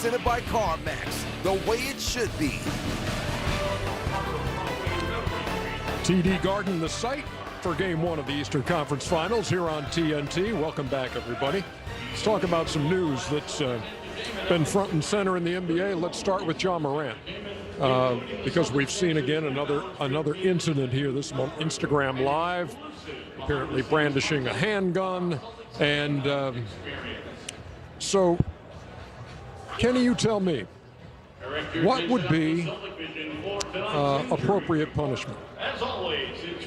presented by CarMax, the way it should be. TD Garden, the site for Game 1 of the Eastern Conference Finals here on TNT. Welcome back, everybody. Let's talk about some news that's been front and center in the NBA. Let's start with Ja Morant, because we've seen again another incident here this month. Instagram Live, apparently brandishing a handgun, and so Kenny, you tell me, what would be appropriate punishment?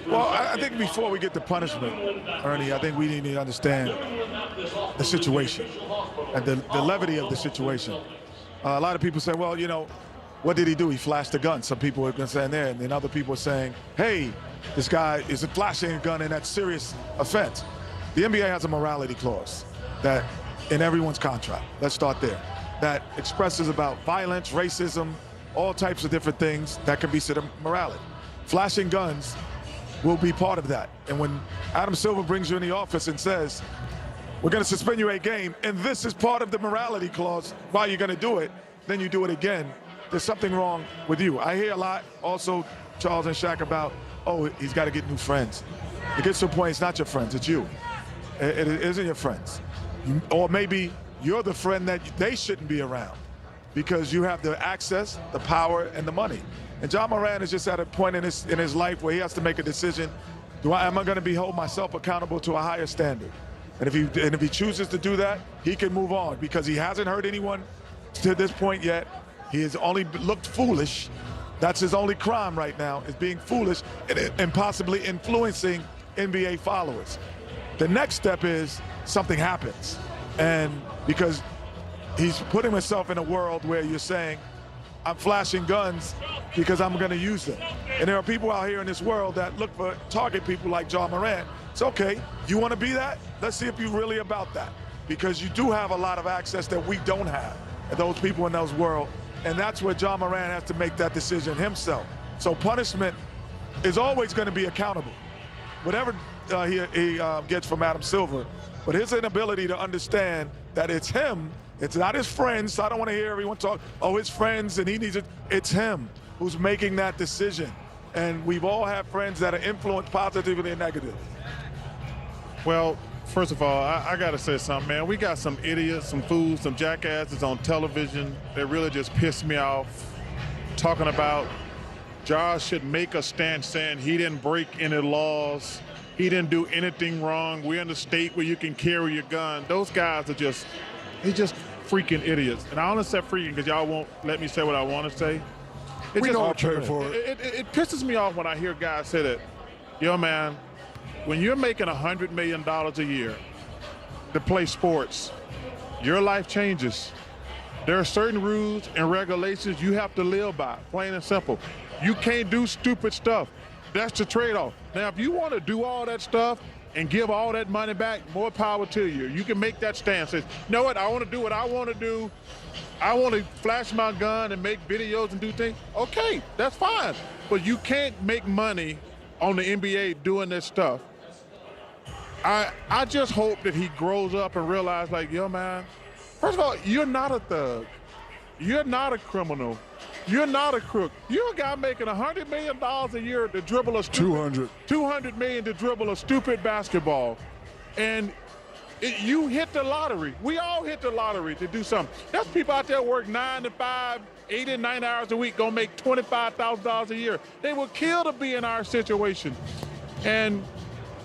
Well, I think before we get to punishment, Ernie, I think we need to understand the situation and the levity of the situation. A lot of people say, well, you know, what did he do? He flashed a gun. Some people have been saying there, and then other people are saying, hey, this guy is flashing a gun, and that's serious offense. The NBA has a morality clause that in everyone's contract. Let's start there. That expresses about violence, racism, all types of different things that can be considered morality. Flashing guns will be part of that. And when Adam Silver brings you in the office and says, we're going to suspend you a game, and this is part of the morality clause while you're going to do it, then you do it again, there's something wrong with you. I hear a lot also, Charles and Shaq, about, oh, he's got to get new friends. It gets to a point, it's not your friends, it's you. It isn't your friends. Or maybe you're the friend that they shouldn't be around because you have the access, the power, and the money. And Ja Morant is just at a point in his life where he has to make a decision. Am I going to hold myself accountable to a higher standard? And if he chooses to do that, he can move on because he hasn't hurt anyone to this point yet. He has only looked foolish. That's his only crime right now, is being foolish and possibly influencing NBA followers. The next step is something happens. And because he's putting himself in a world where you're saying, I'm flashing guns because I'm going to use them. And there are people out here in this world that look for target people like Ja Morant. It's okay. You want to be that? Let's see if you're really about that. Because you do have a lot of access that we don't have, and those people in those world. And that's where Ja Morant has to make that decision himself. So punishment is always going to be accountable. Whatever he gets from Adam Silver, but his inability to understand that it's him, it's not his friends. So I don't want to hear everyone talk, oh, his friends, and he needs it. It's him who's making that decision. And we've all had friends that are influenced positively and negatively. Well, first of all, I got to say something, man. We got some idiots, some fools, some jackasses on television that really just piss me off, talking about Ja should make a stand saying he didn't break any laws. He didn't do anything wrong. We're in a state where you can carry your gun. Those guys are just freaking idiots. And I only say freaking because y'all won't let me say what I want to say. It pisses me off when I hear guys say that, yo, man, when you're making $100 million a year to play sports, your life changes. There are certain rules and regulations you have to live by, plain and simple. You can't do stupid stuff. That's the trade-off. Now, if you want to do all that stuff and give all that money back, more power to you. You can make that stand. Say, you know what, I want to do what I want to do. I want to flash my gun and make videos and do things. Okay, that's fine. But you can't make money on the NBA doing this stuff. I just hope that he grows up and realizes, like, yo, man, first of all, you're not a thug. You're not a criminal. You're not a crook. You're a guy making $100 million a year to dribble a stupid, $200 million to dribble a stupid basketball. And you hit the lottery. We all hit the lottery to do something. There's people out there work 9 to 5, 8 and 9 hours a week, gonna make $25,000 a year. They would kill to be in our situation. And,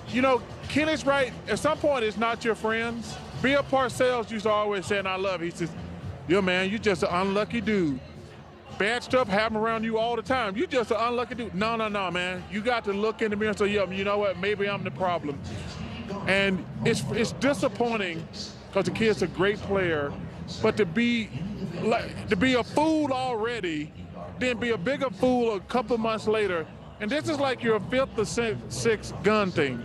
you know, Kenny's right. At some point, it's not your friends. Bill Parcells used to always say, and I love it, he says, yo, man, you just an unlucky dude. Bad stuff happen around you all the time. You just an unlucky dude. No, man. You got to look in the mirror and say, yo, you know what? Maybe I'm the problem. And it's disappointing because the kid's a great player, but to be a fool already, then be a bigger fool a couple months later, and this is like your 5th or 6th gun thing.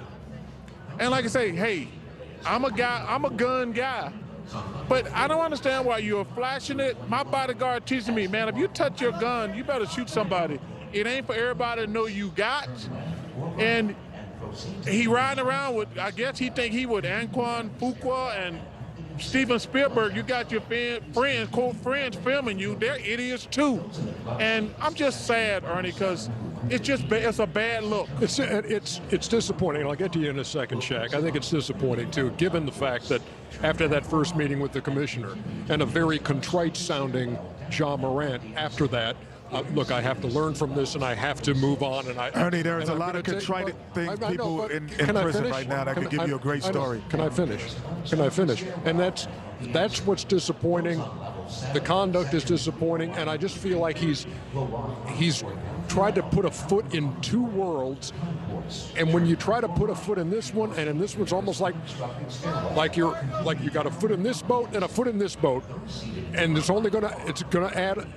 And like I say, hey, I'm a gun guy. But I don't understand why you're flashing it. My bodyguard teaching me, man, if you touch your gun, you better shoot somebody. It ain't for everybody to know you got. And he riding around with, I guess he think he with Anquan Fuqua and Steven Spielberg, you got your friends, quote friends, filming you. They're idiots too. And I'm just sad, Ernie, because it's a bad look. It's disappointing. I'll get to you in a second, Shaq. I think it's disappointing too, given the fact that after that first meeting with the commissioner and a very contrite-sounding Ja Morant after that. Look, I have to learn from this, and I have to move on. And Ernie, there's a lot of contrite people in prison right now that could give you a great story. Can I finish? And that's what's disappointing. The conduct is disappointing, and I just feel like he's tried to put a foot in two worlds. And when you try to put a foot in this one, and in this one's almost like you got a foot in this boat and a foot in this boat, and it's gonna end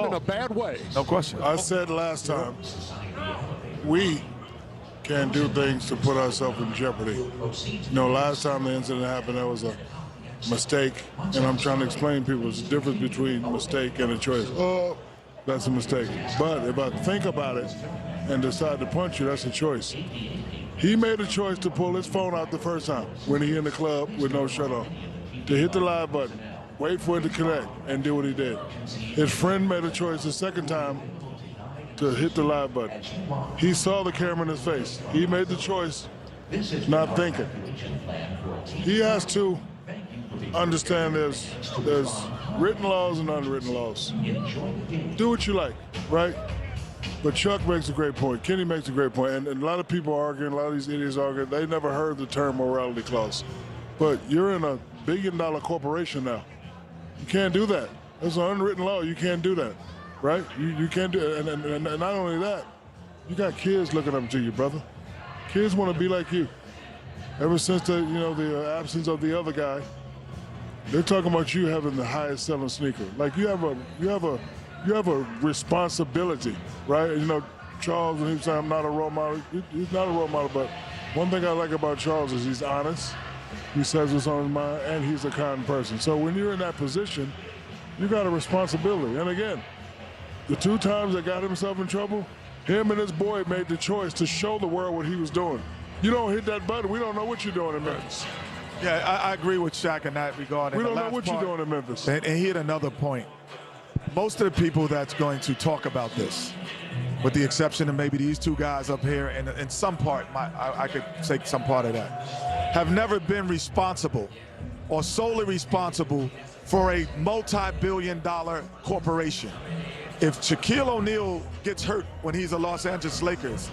in a bad way. No question. I said last time, we can do things to put ourselves in jeopardy. You know, last time the incident happened, there was a mistake, and I'm trying to explain to people the difference between a mistake and a choice. Oh, that's a mistake. But if I think about it and decide to punch you, that's a choice. He made a choice to pull his phone out the first time when he in the club with no shirt on, to hit the live button, wait for it to connect, and do what he did. His friend made a choice the second time to hit the live button. He saw the camera in his face. He made the choice, not thinking. He has to understand there's written laws and unwritten laws. Do what you like, right? But Chuck makes a great point. Kenny makes a great point. And a lot of people are arguing, a lot of these idiots arguing, they never heard the term morality clause. But you're in a billion-dollar corporation now. You can't do that. There's an unwritten law. You can't do that, right? You can't do it. And not only that, you got kids looking up to you, brother. Kids want to be like you. Ever since the absence of the other guy, they're talking about you having the highest selling sneaker. Like you have a responsibility, right? You know, Charles, when he was saying I'm not a role model, he's not a role model, but one thing I like about Charles is he's honest. He says what's on his mind, and he's a kind person. So when you're in that position, you got a responsibility. And again, the two times that got himself in trouble, him and his boy made the choice to show the world what he was doing. You don't hit that button, we don't know what you're doing in Memphis. Yeah, I agree with Shaq in that regard. We don't know what you're doing in Memphis. And he had another point. Most of the people that's going to talk about this, with the exception of maybe these two guys up here, and in some part, I could take some part of that, have never been responsible or solely responsible for a multi-billion-dollar corporation. If Shaquille O'Neal gets hurt when he's a Los Angeles Lakers,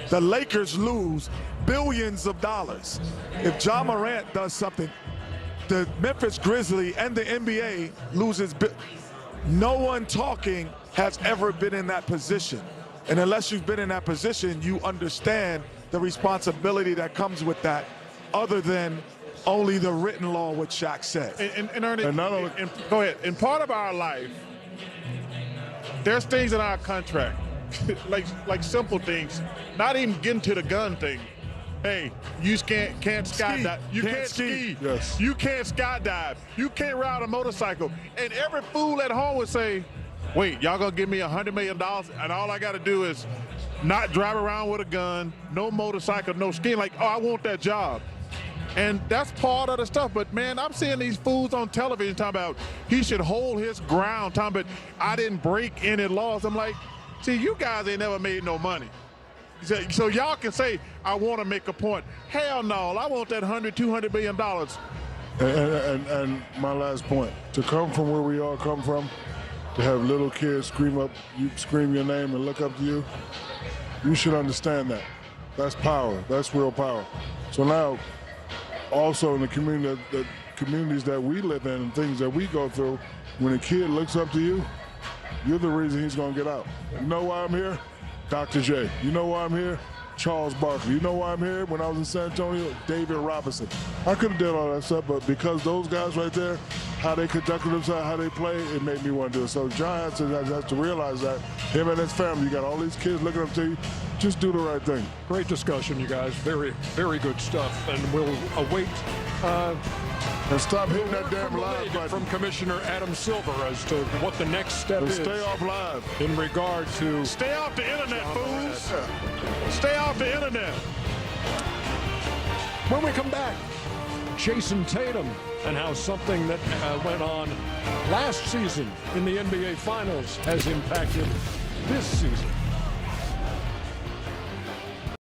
the Lakers lose billions of dollars. If Ja Morant does something, the Memphis Grizzlies and the NBA loses. No one talking has ever been in that position. And unless you've been in that position, you understand the responsibility that comes with that, other than only the written law, what Shaq said. And Ernie, go ahead. In part of our life, there's things in our contract, like simple things, not even getting to the gun thing. Hey, you can't skydive. You can't ski. Yes. You can't skydive. You can't ride a motorcycle. And every fool at home would say, wait, y'all gonna give me $100 million and all I gotta do is not drive around with a gun, no motorcycle, no skiing. Like, oh, I want that job. And that's part of the stuff. But, man, I'm seeing these fools on television talking about he should hold his ground, talking about I didn't break any laws. I'm like, see, you guys ain't never made no money. So y'all can say, I want to make a point. Hell no, I want that $200 million. And my last point, to come from where we all come from, to have little kids scream your name and look up to you, you should understand that. That's power. That's real power. So now, also in the communities that we live in and things that we go through, when a kid looks up to you, you're the reason he's going to get out. You know why I'm here? Dr. J. You know why I'm here? Charles Barkley. You know why I'm here? When I was in San Antonio, David Robinson. I could have done all that stuff, but because those guys right there, how they conducted themselves, how they play, it made me want to do it. So John has to realize that him and his family, you got all these kids looking up to you, just do the right thing. Great discussion, you guys. Very, very good stuff. And we'll await and stop hitting that damn live button from Commissioner Adam Silver as to what the next step is. Stay off live. In regard to... Stay off the internet, fools. Stay off the internet. When we come back, Jason Tatum and how something that went on last season in the NBA Finals has impacted this season.